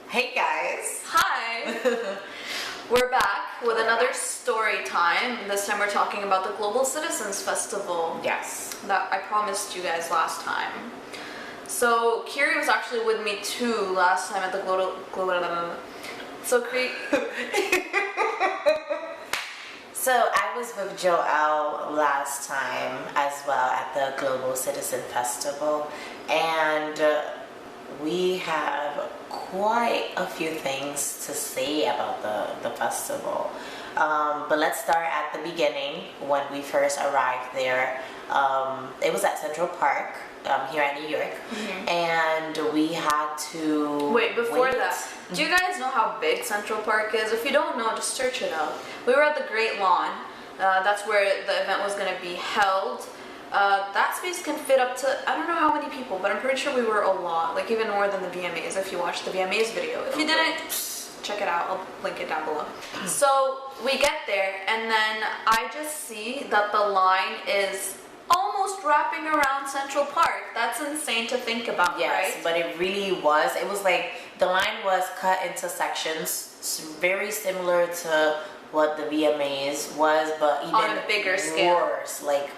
Hey guys! Hi! We're back with another story time. This time we're talking about the Global Citizens Festival Yes. that I promised you guys last time. So Kiri was actually with me too last time at the So So I was with Joelle last time as well at the Global Citizen Festival, and we have quite a few things to say about the festival. But let's start at the beginning when we first arrived there. It was at Central Park here in New York, and we had to Wait, before wait. that, do you guys know how big Central Park is? If you don't know, just search it up. We were at the Great Lawn. That's where the event was going to be held. That space can fit up to, I don't know how many people, but I'm pretty sure we were a lot, like even more than the VMAs if you watched the VMAs video. If you didn't, check it out, I'll link it down below. So we get there and then I just see that the line is almost wrapping around Central Park. That's insane to think about, Yes, right? but it really was. It was like the line was cut into sections, very similar to what the VMAs was, but even On a bigger scale. worse, like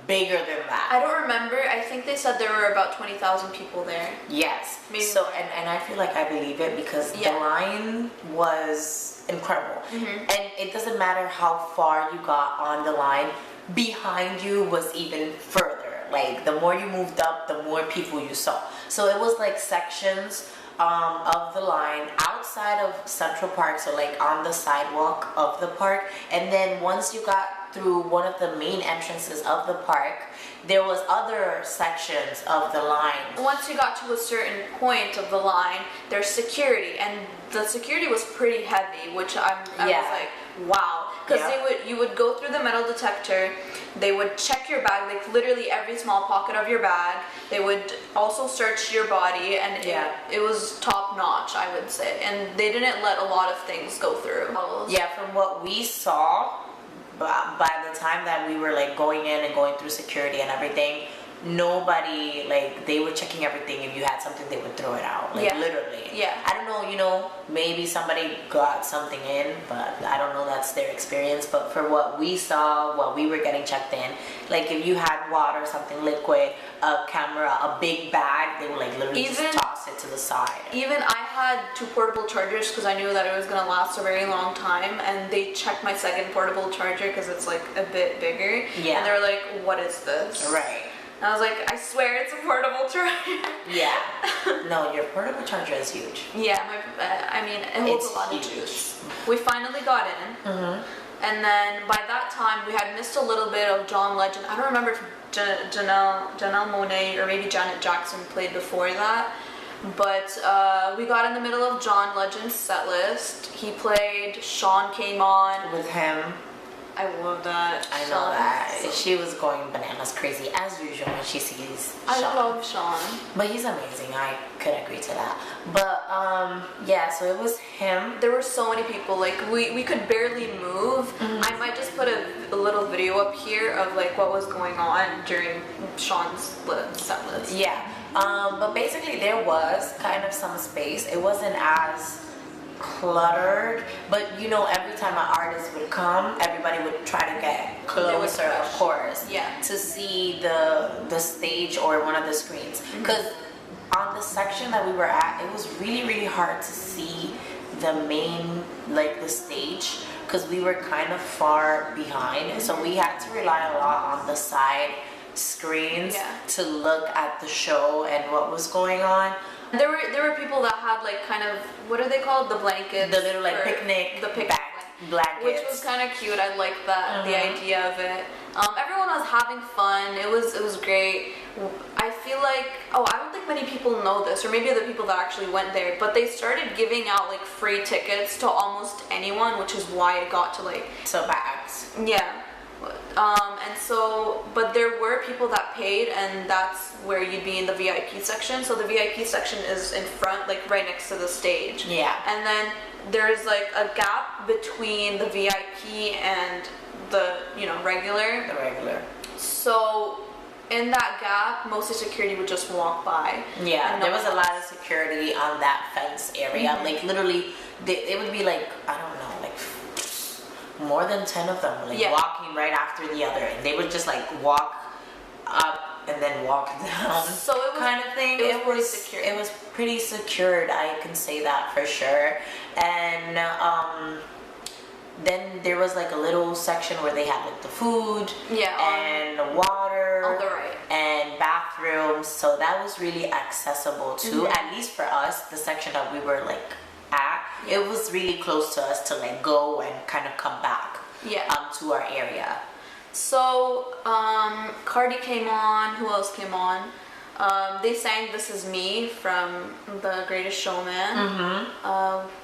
bigger than that. I don't remember. I think they said there were about 20,000 people there. Yes. Maybe So, more. and I feel like I believe it because Yeah. the line was incredible. And it doesn't matter how far you got on the line, behind you was even further. Like the more you moved up, the more people you saw. So it was like sections of the line outside of Central Park, so like on the sidewalk of the park. And then once you got through one of the main entrances of the park, there was other sections of the line. Once you got to a certain point of the line, there's security, and the security was pretty heavy, which I Yeah. was like, wow. Because Yeah. you would go through the metal detector, they would check your bag, like literally every small pocket of your bag. They would also search your body, and Yeah. it was top notch, I would say. And they didn't let a lot of things go through. Yeah, from what we saw, by the time that we were like going in and going through security and everything, nobody, like, they were checking everything. If you had something, they would throw it out, like, Yeah. literally. Yeah. I don't know, maybe somebody got something in, but I don't know, that's their experience. But for what we saw, what we were getting checked in, like if you had water, something liquid, a camera, a big bag, they would like literally Even- just toss it to the side. Even I had 2 portable chargers because I knew that it was going to last a very long time, and they checked my second portable charger because it's like a bit bigger. Yeah. And they're like, what is this? Right. And I was like, I swear it's a portable charger. Yeah. No, your portable charger is huge. Yeah, I mean, it holds It's a lot huge. of juice. We finally got in, and then by that time we had missed a little bit of John Legend. I don't remember if Janelle Monáe or maybe Janet Jackson played before that, but we got in the middle of John Legend's set list. He played, Sean came on. With him, I love that. I know Sean. that. She was going bananas crazy as usual when she sees I Sean. love Sean. But he's amazing. I could agree to that. But yeah, so it was him. There were so many people, like we could barely move. I might just put a little video up here of like what was going on during Sean's set list. Yeah. But basically there was kind of some space. It wasn't as cluttered, but every time an artist would come, everybody would try to get closer, of push. course, Yeah. to see the stage or one of the screens. Because on the section that we were at, it was really, really hard to see the main, like the stage, because we were kind of far behind, so we had to rely a lot on the side screens Yeah. to look at the show and what was going on. There were people that had like kind of, what are they called? The blankets. The little like or picnic The picnic blankets. which was kind of cute. I liked that, the idea of it. Everyone was having fun. It was great. I feel like, I don't think many people know this, or maybe the people that actually went there, but they started giving out like free tickets to almost anyone, which is why it got to like, so bags. yeah. And so, but there were people that paid, and that's where you'd be in the VIP section. So the VIP section is in front, like right next to the stage. Yeah. And then there's like a gap between the VIP and the, regular. The regular. So in that gap, mostly security would just walk by. Yeah, and there no was a one lot of else. security on that fence area. Like literally, it would be like, I don't know, like more than 10 of them, like Yeah. walking right after the other, and they would just like walk up and then walk down, So it was kind of thing. it was pretty secure. It was pretty secured. I can say that for sure. And then there was like a little section where they had like the food and the water on the right. and bathrooms, so that was really accessible too. At least for us, the section that we were like at, it was really close to us to like go and kind of come back to our area. So Cardi came on. Who else came on? They sang "This Is Me" from The Greatest Showman.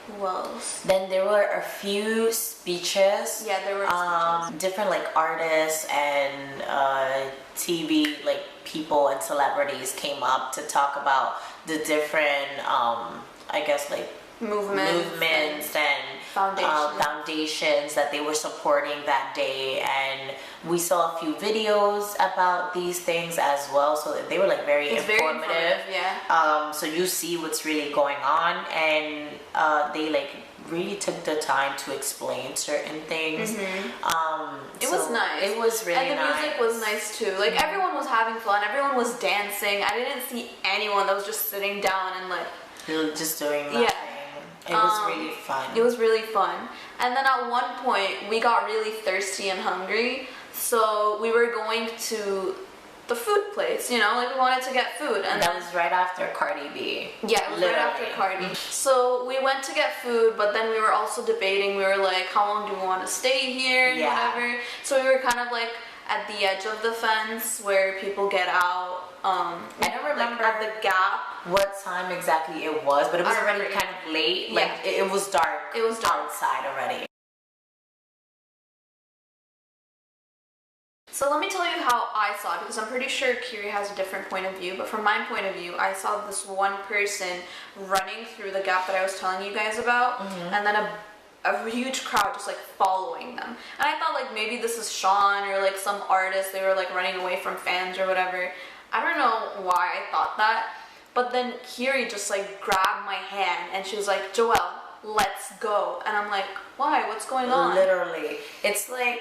Who else? Then there were a few speeches. Yeah, there were speeches. Different like artists and TV like people and celebrities came up to talk about the different I guess like movements and foundations that they were supporting that day, and we saw a few videos about these things as well, so that they were like very informative. So you see what's really going on, and they like really took the time to explain certain things. It was nice. It was really nice. And the music was nice too. Like everyone was having fun. Everyone was dancing. I didn't see anyone that was just sitting down and like just doing nothing. It was really fun. It was really fun. And then at one point, we got really thirsty and hungry. So we were going to the food place, you know, like we wanted to get food. And that was right after Cardi B. Yeah, it was right after Cardi. So we went to get food, but then we were also debating. We were like, how long do we want to stay here and whatever. So we were kind of like at the edge of the fence where people get out. I don't remember like at the gap. What time exactly it was, but it was already kind of late. Like it was dark. It was dark outside already. So let me tell you how I saw it, because I'm pretty sure Kiri has a different point of view, but from my point of view, I saw this one person running through the gap that I was telling you guys about, and then a huge crowd just like following them. And I thought like maybe this is Sean or like some artist, they were like running away from fans or whatever. I don't know why I thought that, but then Kiri just like grabbed my hand and she was like, Joelle, let's go. And I'm like, why? What's going on? Literally. It's like,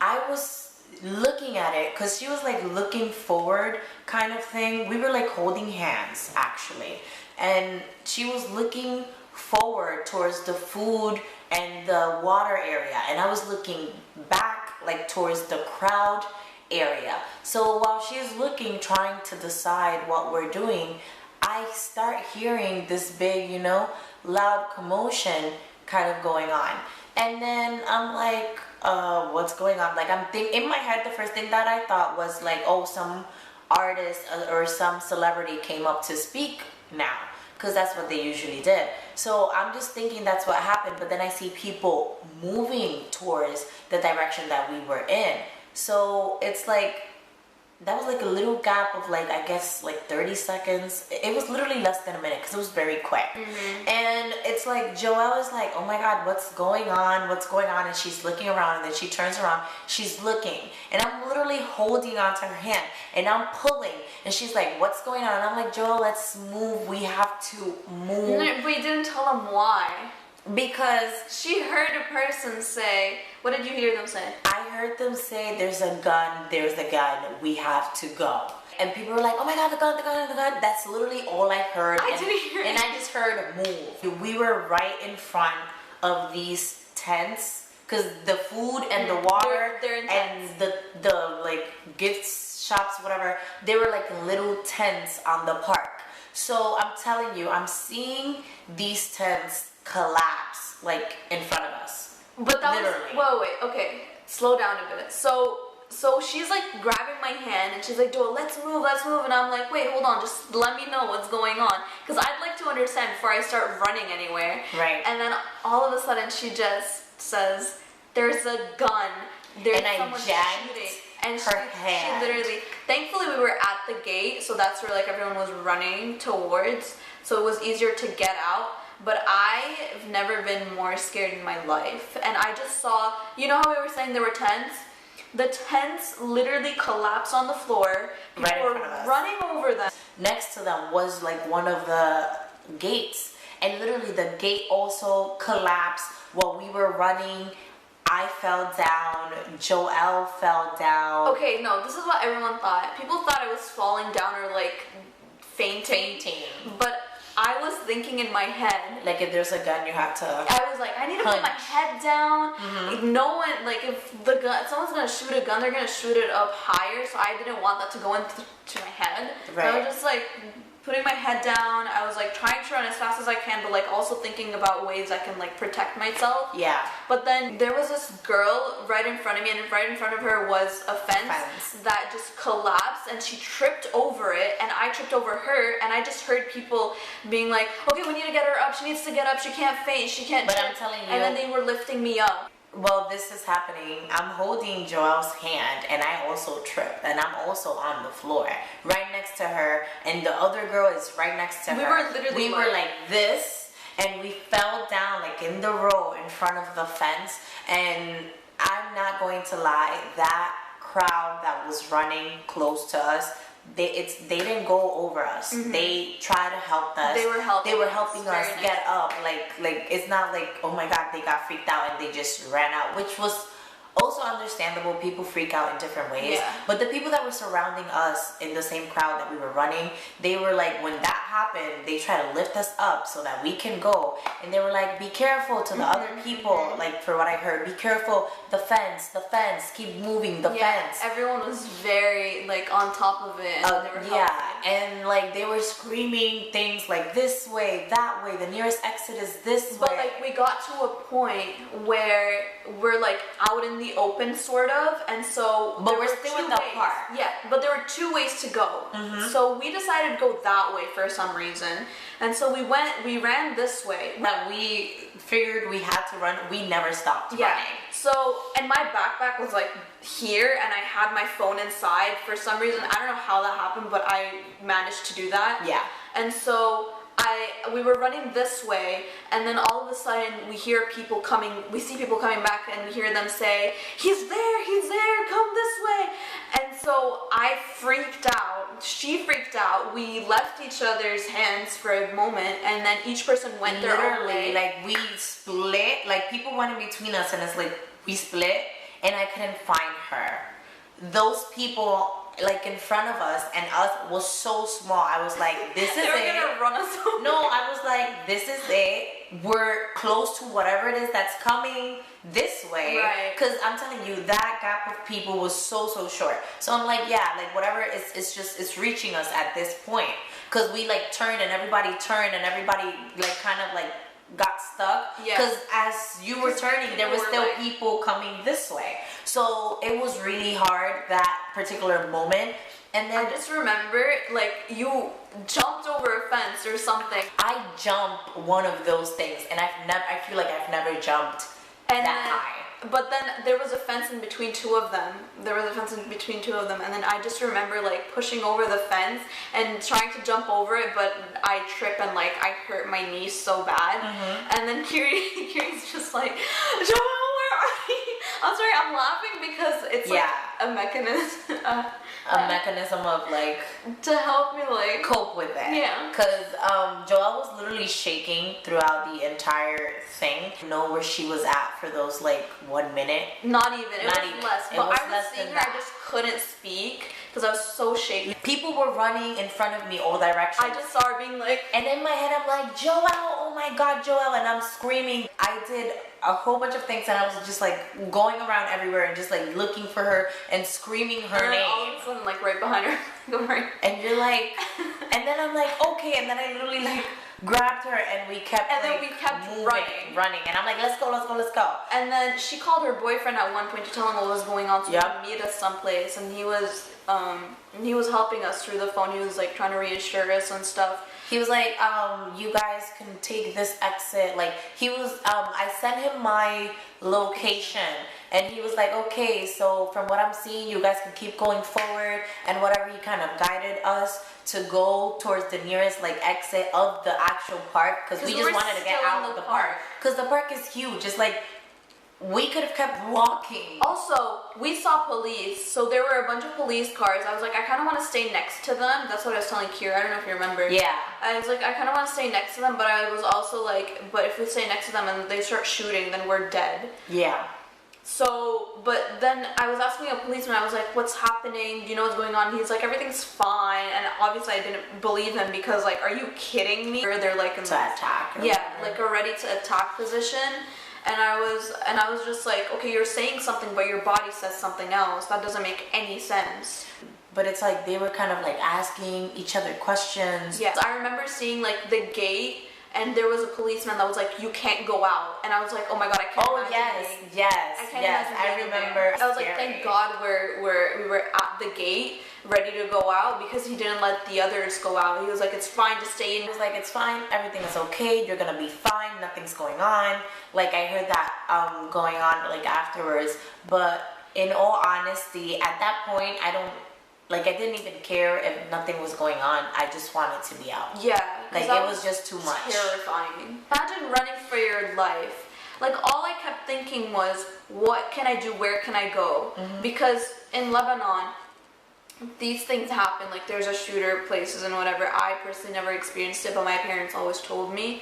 I was looking at it because she was like looking forward kind of thing. We were like holding hands actually. And she was looking forward towards the food and the water area. And I was looking back like towards the crowd area. So while she's looking, trying to decide what we're doing, I start hearing this big, you know, loud commotion kind of going on. And then I'm like, what's going on? Like in my head, the first thing that I thought was like, oh, some artist or some celebrity came up to speak now, because that's what they usually did. So I'm just thinking that's what happened, but then I see people moving towards the direction that we were in. So it's like, that was like a little gap of like, I guess like 30 seconds. It was literally less than a minute because it was very quick. And it's like, Joelle is like, oh my God, what's going on? What's going on? And she's looking around, and then she turns around, she's looking. And I'm literally holding onto her hand and I'm pulling. And she's like, what's going on? And I'm like, Joelle, let's move. We have to move. No, we didn't tell them why. Because she heard a person say, what did you hear them say? I heard them say, there's a gun, we have to go. And people were like, oh my God, the gun, the gun, the gun. That's literally all I heard. I didn't hear it. And I just heard move. We were right in front of these tents, because the food and the water they're and the like gift shops, whatever, they were like little tents on the park. So I'm telling you, I'm seeing these tents collapse like in front of us. But that literally. was, wait, okay, slow down a bit. So she's like grabbing my hand and she's like, Joelle, let's move. And I'm like, wait, hold on, just let me know what's going on, because I'd like to understand before I start running anywhere. Right. And then all of a sudden she just says, there's a gun. There's someone shooting. And her hand. She literally, thankfully we were at the gate, so that's where like everyone was running towards, so it was easier to get out. But I've never been more scared in my life. And I just saw, you know how we were saying there were tents? The tents literally collapsed on the floor. People Right in were front of us. running over them. Next to them was like one of the gates, and literally the gate also collapsed while we were running. I fell down, Joelle fell down. Okay, no, this is what everyone thought. People thought I was falling down or like fainting. But I was thinking in my head, Like if there's a gun, you have to. I was like, I need to put my Hunch. head down. If no one, like if someone's gonna shoot a gun, they're gonna shoot it up higher. So I didn't want that to go into my head. So I Right. was just like putting my head down. I was like trying to run as fast as I can, but like also thinking about ways I can like protect myself. Yeah. But then there was this girl right in front of me, and right in front of her was a fence that just collapsed, and she tripped over it, and I tripped over her, and I just heard people being like, okay, we need to get her up, she needs to get up, she can't faint, she can't But trip. I'm telling you- And then they were lifting me up. Well, this is happening. I'm holding Joelle's hand, and I also tripped, and I'm also on the floor, right next to her, and the other girl is right next to We her. were literally We were like this, and we fell down like in the row in front of the fence. And I'm not going to lie, that crowd that was running close to us, they didn't go over us. They tried to help us. They were helping They were us. helping Very us nice. get up. Like it's not like, oh my god, they got freaked out and they just ran out, which was also understandable. People freak out in different ways. Yeah. But the people that were surrounding us in the same crowd that we were running, they were like, when that happened, they tried to lift us up so that we can go. And they were like, be careful to the other people. Like for what I heard, be careful, the fence, keep moving, the fence. Everyone was very like on top of it, and they were helping. Yeah, and like they were screaming things like this way, that way, the nearest exit is this But way. like we got to a point where we're like out in the open sort of, and so But there we're were still two in the ways. park. Yeah, but there were two ways to go. So we decided to go that way for some reason, and so we ran this way. That we figured we had to run, we never stopped Yeah. running. So, and my backpack was like here, and I had my phone inside for some reason. I don't know how that happened, but I managed to do that. Yeah. And so we were running this way, and then all of a sudden we hear people coming. We see people coming back, and we hear them say, "He's there, come this way." And so I freaked out. She freaked out. We left each other's hands for a moment, and then each person went their own way. Literally, like we split, like people went in between us, and it's like we split, and I couldn't find her. Those people like in front of us and us was so small. I was like, this is They were it. gonna run us over. No, I was like, this is it. We're close to whatever it is that's coming this way. Right. Because I'm telling you, that gap of people was so short. So I'm like, yeah, like whatever, it's reaching us at this point. Because we like turned and everybody like kind of like got stuck. Yeah. Because as you were turning, there people was were, still like- people coming this way. So it was really hard, that particular moment. And then I just remember, like, you jumped over a fence or something. I jump one of those things, and I feel like I've never jumped And that then, high. But then there was a fence in between two of them. And then I just remember, like, pushing over the fence and trying to jump over it, but I trip and, like, I hurt my knee so bad. And then Kiri's just like, Joelle, where are you? I'm sorry, I'm laughing because it's, like, a mechanism A mechanism of like to help me, like, cope with it. Yeah. Because Joelle was literally shaking throughout the entire thing. Know where she was at for those like 1 minute. Not even. It Not was even. less. It But was I was less seeing than her. that. I just couldn't speak because I was so shaky. People were running in front of me all directions. I just saw her being like, And in my head, I'm like, Joelle, oh my God, Joelle, and I'm screaming. I did a whole bunch of things, and I was just like going around everywhere and just like looking for her and screaming her and then all name. of a sudden, like right behind her, don't worry. And you're like, and then I'm like, okay, and then I literally like grabbed her, and we kept And then like, we kept moving, running. and I'm like, let's go. And then she called her boyfriend at one point to tell him what was going on, so Yep. he could meet us someplace. And he was helping us through the phone. He was like trying to reassure us and stuff. He was like, you guys can take this exit. Like, he was, I sent him my location, and he was like, okay, so from what I'm seeing, you guys can keep going forward, and whatever, he kind of guided us to go towards the nearest, like, exit of the actual park, because we just we're wanted to get still in out of the the park. park. Because the park is huge. It's like, We could have kept walking. Also, we saw police, so there were a bunch of police cars. I was like, I kind of want to stay next to them. That's what I was telling Kira. I don't know if you remember. Yeah. I was like, I kind of want to stay next to them, but I was also like, but if we stay next to them and they start shooting, then we're dead. Yeah. So, but then I was asking a policeman, I was like, what's happening? Do you know what's going on? He's like, everything's fine. And obviously I didn't believe him because like, are you kidding me? Or they're like in To attack. or yeah, whatever. like a ready to attack position. And I was just like, okay, you're saying something, but your body says something else. That doesn't make any sense. But it's like they were kind of like asking each other questions. Yes, I remember seeing like the gate, and there was a policeman that was like, you can't go out. And I was like, oh my god, I can't imagine being- yes, I can't yes. imagine I being remember. there. I was like, scary. thank God we were at the gate, ready to go out, because he didn't let the others go out. He was like, it's fine to stay in. He was like, it's fine, everything is okay, you're gonna be fine, nothing's going on. Like I heard that going on like afterwards. But in all honesty, at that point, I didn't even care if nothing was going on. I just wanted to be out. Yeah, Like that it was just too much. terrifying. Imagine running for your life. Like all I kept thinking was, what can I do? Where can I go? Because in Lebanon, these things happen. Like there's a shooter places and whatever. I personally never experienced it, but my parents always told me,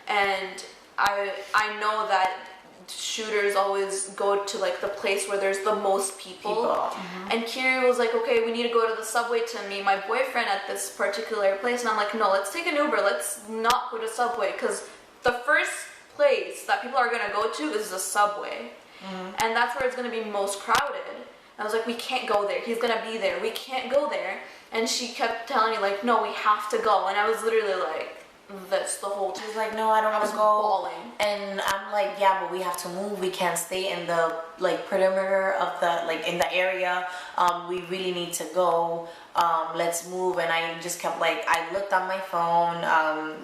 and I know that shooters always go to like the place where there's the most people. And Kiri was like, okay, we need to go to the subway to meet my boyfriend at this particular place. And I'm like, no, let's take an Uber. Let's not go to Subway, because the first place that people are going to go to is the subway. And that's where it's going to be most crowded. I was like, we can't go there. He's going to be there. We can't go there. And she kept telling me like, no, we have to go. And I was literally like, this the whole time. She's like, no, I don't want was to go. bawling. And I'm like, yeah, but we have to move. We can't stay in the like perimeter of the like in the area. We really need to go. Let's move. And I just kept like, I looked on my phone,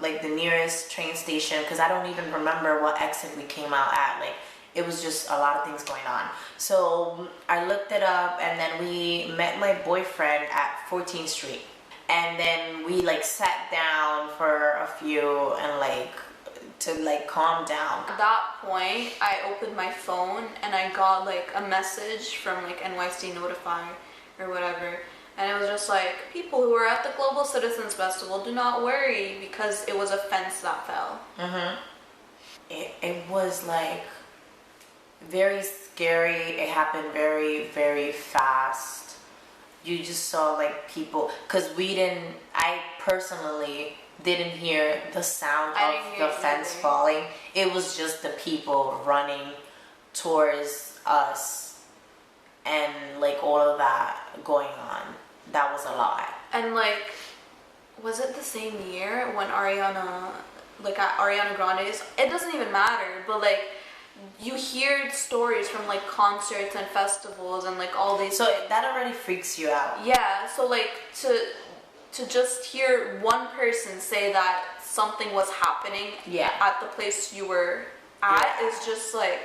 like the nearest train station, because I don't even remember what exit we came out at. Like it was just a lot of things going on. So I looked it up, and then we met my boyfriend at 14th Street. And then we like sat down for a few and like to like calm down. At that point, I opened my phone and I got like a message from like NYC Notify or whatever. And it was just like, people who are at the Global Citizens Festival, do not worry, because it was a fence that fell. It was like very scary. It happened very, very fast. You just saw like people, because I personally didn't hear the sound of the fence falling. It was just the people running towards us and like all of that going on. That was a lot. And like, was it the same year when Ariana, like at Ariana Grande's? It doesn't even matter, but like, you hear stories from like concerts and festivals and like all these. So that already freaks you out. Yeah, so like to just hear one person say that something was happening at the place you were at is just like,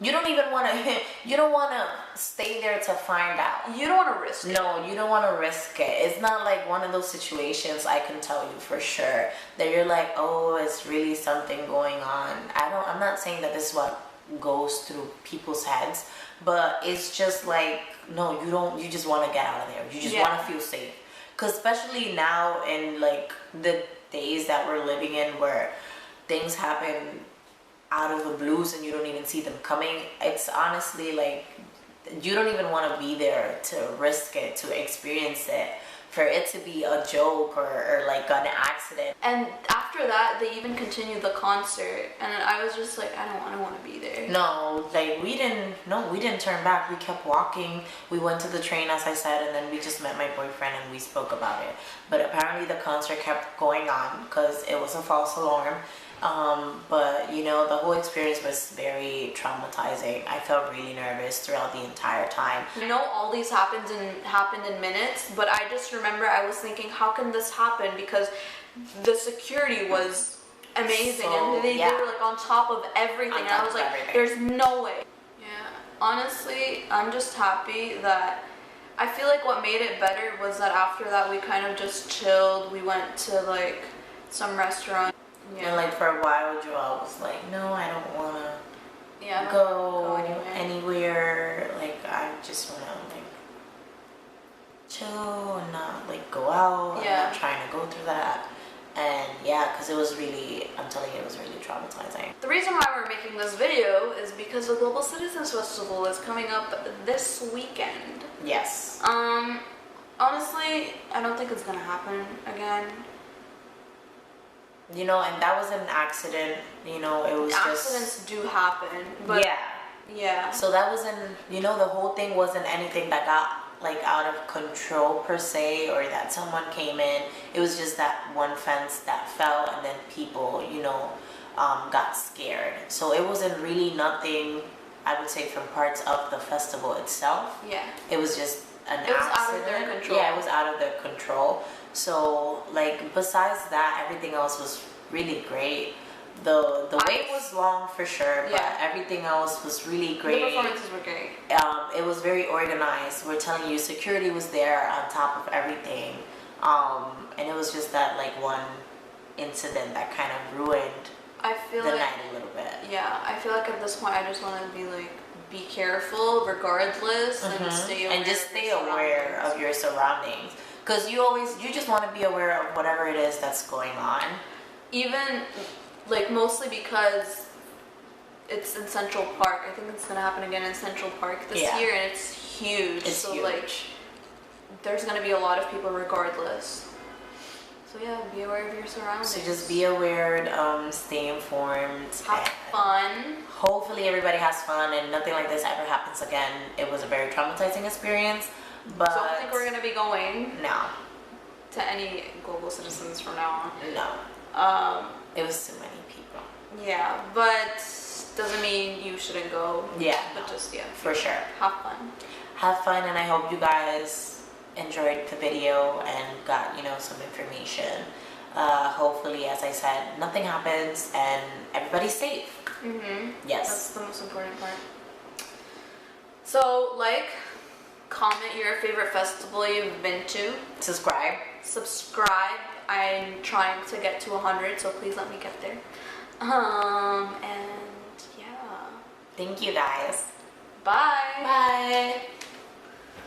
you don't even want to. You don't want to stay there to find out. You don't want to risk it. No, you don't want to risk it. It's not like one of those situations, I can tell you for sure, that you're like, oh, it's really something going on. I'm not saying that this is what goes through people's heads, but it's just like, no, you just want to get out of there. You just want to feel safe. Because especially now in like the days that we're living in, where things happen out of the blues and you don't even see them coming, it's honestly like, you don't even want to be there to risk it, to experience it, for it to be a joke or like an accident. And after that, they even continued the concert, and I was just like, I don't want to be there. No, like we didn't turn back. We kept walking. We went to the train, as I said, and then we just met my boyfriend and we spoke about it. But apparently the concert kept going on because it was a false alarm. But you know, the whole experience was very traumatizing. I felt really nervous throughout the entire time. I know all these happened in minutes, but I just remember I was thinking, how can this happen? Because the security was amazing, So, and they were like on top of everything. And I was like, there's no way. Yeah, honestly, I'm just happy that. I feel like what made it better was that after that we kind of just chilled. We went to like some restaurant. And like for a while, Joelle was like, no, I don't want to Yeah, I don't go anywhere. anywhere. Like I just wanna like chill and not like go out. I'm Yeah. not trying to go through that. And yeah, because it was really, I'm telling you, it was really traumatizing. The reason why we're making this video is because the Global Citizens Festival is coming up this weekend. Yes. Honestly, I don't think it's gonna happen again. You know, and that was an accident. You know, it was Accidents do happen, but yeah. yeah. So that wasn't, you know, the whole thing wasn't anything that got like out of control per se, or that someone came in. It was just that one fence that fell, and then people, you know, got scared. So it wasn't really nothing, I would say, from parts of the festival itself. Yeah. It was just an It was accident. out of their control. Yeah, it was out of their control. So like besides that, everything else was really great. The wait was long for sure, but Yeah. everything else was really great. The performances were great. It was very organized. We're telling you, security was there on top of everything, and it was just that like one incident that kind of ruined I feel the like night a little bit. yeah, I feel like at this point I just want to be like, be careful regardless, and stay aware. And just of stay your aware surroundings. of your surroundings, because you just want to be aware of whatever it is that's going on. Even like mostly because it's in Central Park. I think it's gonna happen again in Central Park this Yeah. year, and it's huge. It's so huge. like, there's gonna be a lot of people regardless. So yeah, be aware of your surroundings. So just be aware, stay informed, Have and fun. hopefully everybody has fun and nothing like this ever happens again. It was a very traumatizing experience, but So I don't think we're gonna be going no, to any Global Citizens from now no, on. it was too many people. Yeah, but doesn't mean you shouldn't go. Yeah, But no, just yeah, for sure. have fun. Have fun, and I hope you guys enjoyed the video and got, you know, some information. Hopefully, as I said, nothing happens and everybody's safe. That's Yes. the most important part. So like, comment your favorite festival you've been to. Subscribe. Subscribe. I'm trying to get to 100, so please let me get there. And yeah. Thank you guys. Bye. Bye.